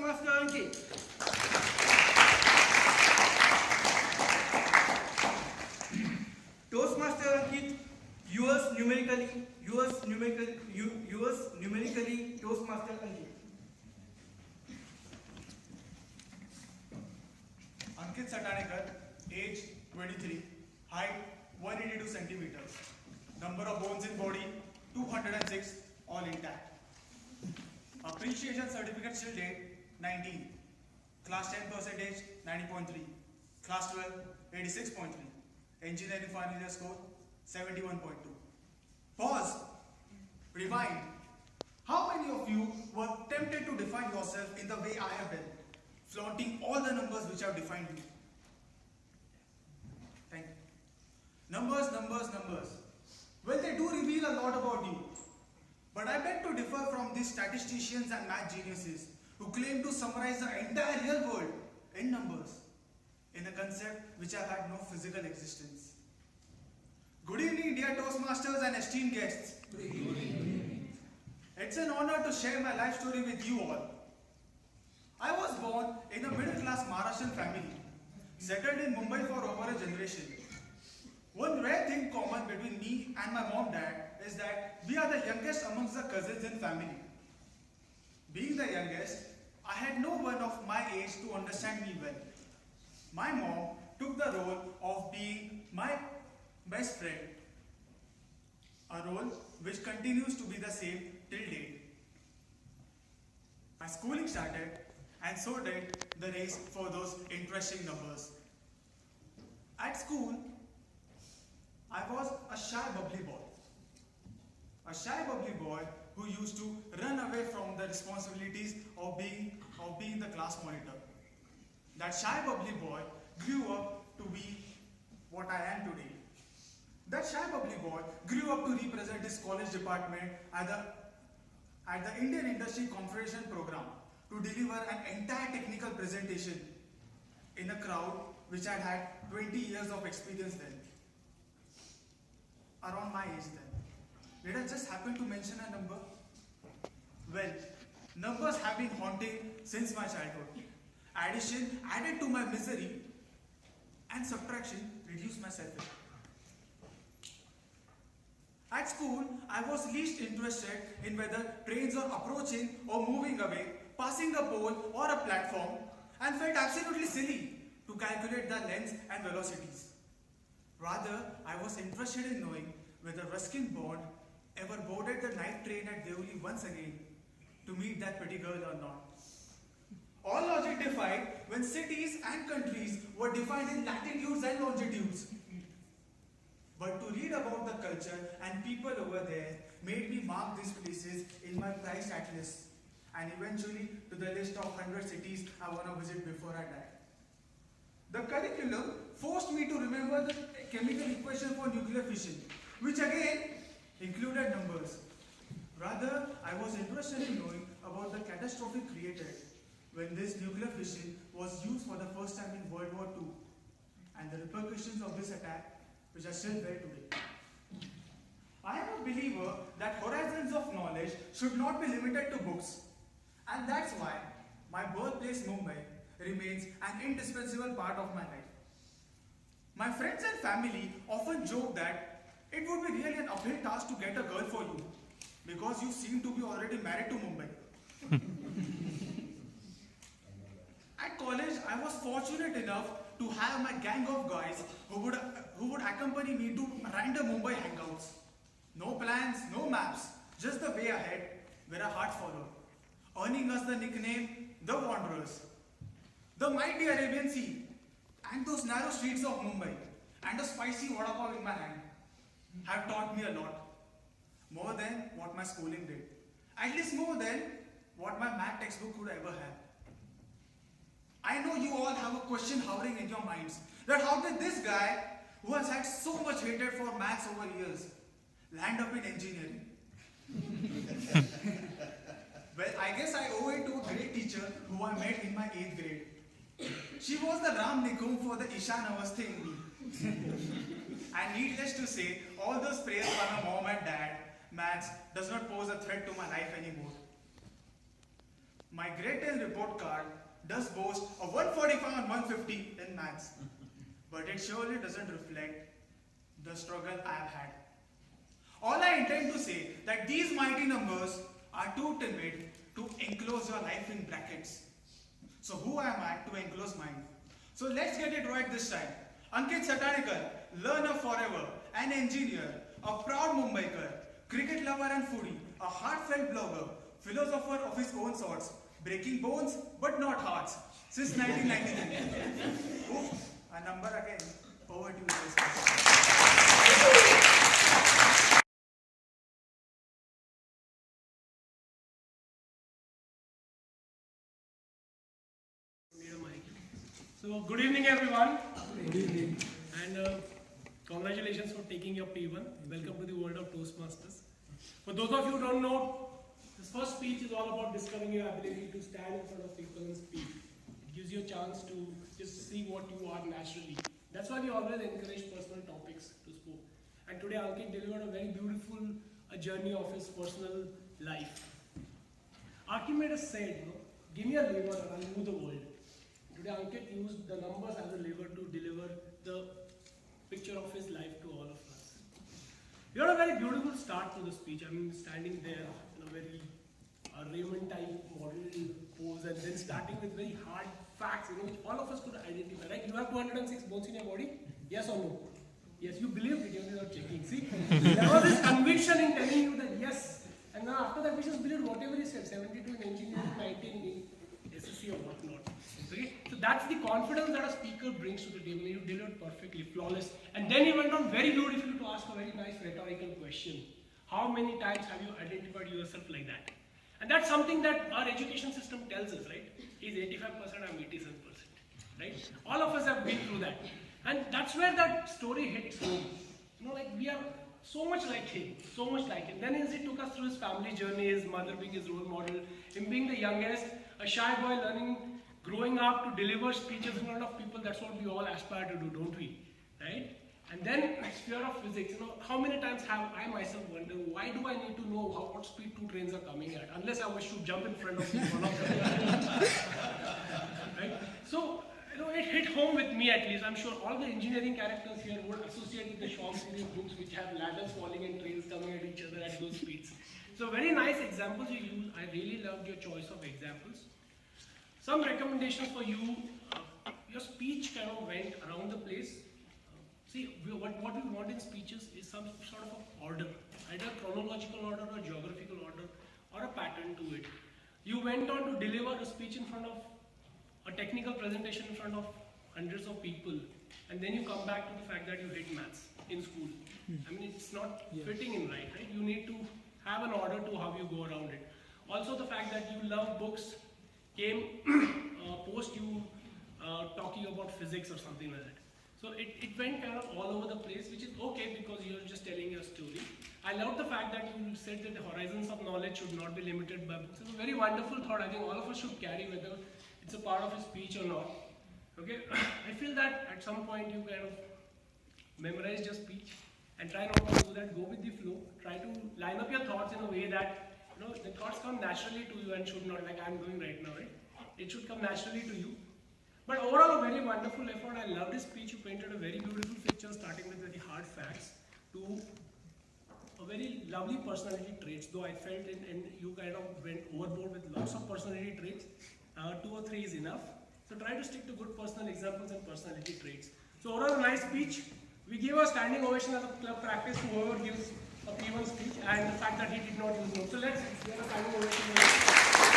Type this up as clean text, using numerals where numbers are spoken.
Toastmaster Ankit. Toastmaster Ankit, US numerically Toastmaster Ankit. Ankit Satanekar, age 23, height 182 centimeters, number of bones in body 206, all intact. Appreciation certificate still date 19, class 10 percentage 90.3, class 12 86.3, engineering final year score 71.2. Pause. Rewind. How many of you were tempted to define yourself in the way I have been, flaunting all the numbers which have defined you? Thank you. Numbers. Well, they do reveal a lot about you. But I beg to differ from these statisticians and math geniuses who claim to summarize the entire real world in numbers, in a concept which have had no physical existence. Good evening, dear Toastmasters and esteemed guests. Good evening. It's an honor to share my life story with you all. I was born in a middle-class Maharashtrian family, settled in Mumbai for over a generation. One rare thing common between me and my mom-dad is that we are the youngest amongst the cousins in family. Being the youngest, I had no one of my age to understand me well. My mom took the role of being my best friend, a role which continues to be the same till date. My schooling started, and so did the race for those interesting numbers. At school, I was a shy, bubbly boy. A shy, bubbly boy who used to run away from the responsibilities of being the class monitor. That shy, bubbly boy grew up to be what I am today. That shy, bubbly boy grew up to represent his college department at the Indian Industry Confederation program to deliver an entire technical presentation in a crowd which had had 20 years of experience then. Around my age then. Did I just happen to mention a number? Well, numbers have been haunting since my childhood. Addition added to my misery and subtraction reduced my self-esteem. At school, I was least interested in whether trains are approaching or moving away, passing a pole or a platform, and felt absolutely silly to calculate the lengths and velocities. Rather, I was interested in knowing whether Ruskin Bond ever boarded the night train at Deoli once again to meet that pretty girl or not. All logic defied when cities and countries were defined in latitudes and longitudes. But to read about the culture and people over there made me mark these places in my price atlas and eventually to the list of 100 cities I want to visit before I die. The curriculum forced me to remember the chemical equation for nuclear fission, which again included numbers. Rather, I was interested in knowing about the catastrophe created when this nuclear fission was used for the first time in World War II and the repercussions of this attack which are still there today. I am a believer that horizons of knowledge should not be limited to books, and that's why my birthplace Mumbai remains an indispensable part of my life. My friends and family often joke that it would be really an uphill task to get a girl for you because you seem to be already married to Mumbai. At college, I was fortunate enough to have my gang of guys who would accompany me to random Mumbai hangouts. No plans, no maps, just the way ahead where our heart followed, earning us the nickname The Wanderers. The mighty Arabian Sea and those narrow streets of Mumbai and a spicy vada pav in my hand have taught me a lot. More than what my schooling did. At least more than what my math textbook could ever have. I know you all have a question hovering in your minds that how did this guy who has had so much hatred for maths over years land up in engineering? Well, I guess I owe it to a great teacher who I met in my 8th grade. She was the Ram Nikum for the Ishan Avasthe in me. And needless to say, all those prayers by my mom and dad, maths does not pose a threat to my life anymore. My grade 10 report card does boast a 145 and 150 in maths, but it surely doesn't reflect the struggle I have had. All I intend to say that these mighty numbers are too timid to enclose your life in brackets. So who am I to enclose mine? So let's get it right this time. Ankit Satanekar, learner forever, an engineer, a proud Mumbaiker, cricket lover and foodie, a heartfelt blogger, philosopher of his own sorts, breaking bones but not hearts since 1993. Oops, a number again. Over to you, guys. So, good evening everyone. Good evening. And congratulations for taking your P1. Welcome to the world of Toastmasters. For those of you who don't know, this first speech is all about discovering your ability to stand in front of people and speak. It gives you a chance to just see what you are naturally. That's why we always encourage personal topics to speak. And today Ankit delivered a very beautiful journey of his personal life. Archimedes said, give me a lever and I'll move the world. Today Ankit used the numbers as a lever to deliver the picture of his life to all of us. You had a very beautiful start to the speech. I mean, standing there in a very Raymond type model pose and then starting with very hard facts, which all of us could identify. Right? You have 206 bones in your body? Yes or no? Yes, you believed it, you're not checking. See? There was this conviction in telling you that yes. And then after that, we just believed whatever he said, 72 in engineering, 19 in SSC or whatnot. Okay? So that's the confidence that a speaker brings to the table. You delivered perfectly, flawless. And then he went on very beautifully to ask a very nice rhetorical question. How many times have you identified yourself like that? And that's something that our education system tells us, right? He's 85%, I'm 87%, right? All of us have been through that. And that's where that story hits home. We are so much like him, so much like him. Then as he took us through his family journey, his mother being his role model, him being the youngest, a shy boy learning, growing up to deliver speeches in front of people, that's what we all aspire to do, don't we? Right? And then sphere of physics, how many times have I myself wondered, why do I need to know what speed two trains are coming at, unless I wish to jump in front of one of them. Right? So, it hit home with me at least. I'm sure all the engineering characters here would associate with the Shaw series books which have ladders falling and trains coming at each other at those speeds. So very nice examples you use. I really loved your choice of examples. Some recommendations for you. Your speech kind of went around the place. What we want in speeches is some sort of order, either chronological order or geographical order or a pattern to it. You went on to deliver a speech in front of a technical presentation in front of hundreds of people, and then you come back to the fact that you hate maths in school. I mean, it's not fitting in right? You need to have an order to how you go around it. Also, the fact that you love books came post you talking about physics or something like that. So it went kind of all over the place, which is okay because you're just telling your story. I love the fact that you said that the horizons of knowledge should not be limited by books. It's a very wonderful thought. I think all of us should carry whether it's a part of his speech or not. Okay, I feel that at some point you kind of memorize your speech and try not to do that. Go with the flow. Try to line up your thoughts in a way that the thoughts come naturally to you and should not, like I'm doing right now. Right? It should come naturally to you. But overall, a very wonderful effort. I love this speech. You painted a very beautiful picture, starting with very hard facts to a very lovely personality traits. Though I felt and you kind of went overboard with lots of personality traits. 2 or 3 is enough. So try to stick to good personal examples and personality traits. So overall, a nice speech. We give a standing ovation as a club practice to whoever gives a P1 speech, and the fact that he did not use notes. So let's give a standing ovation.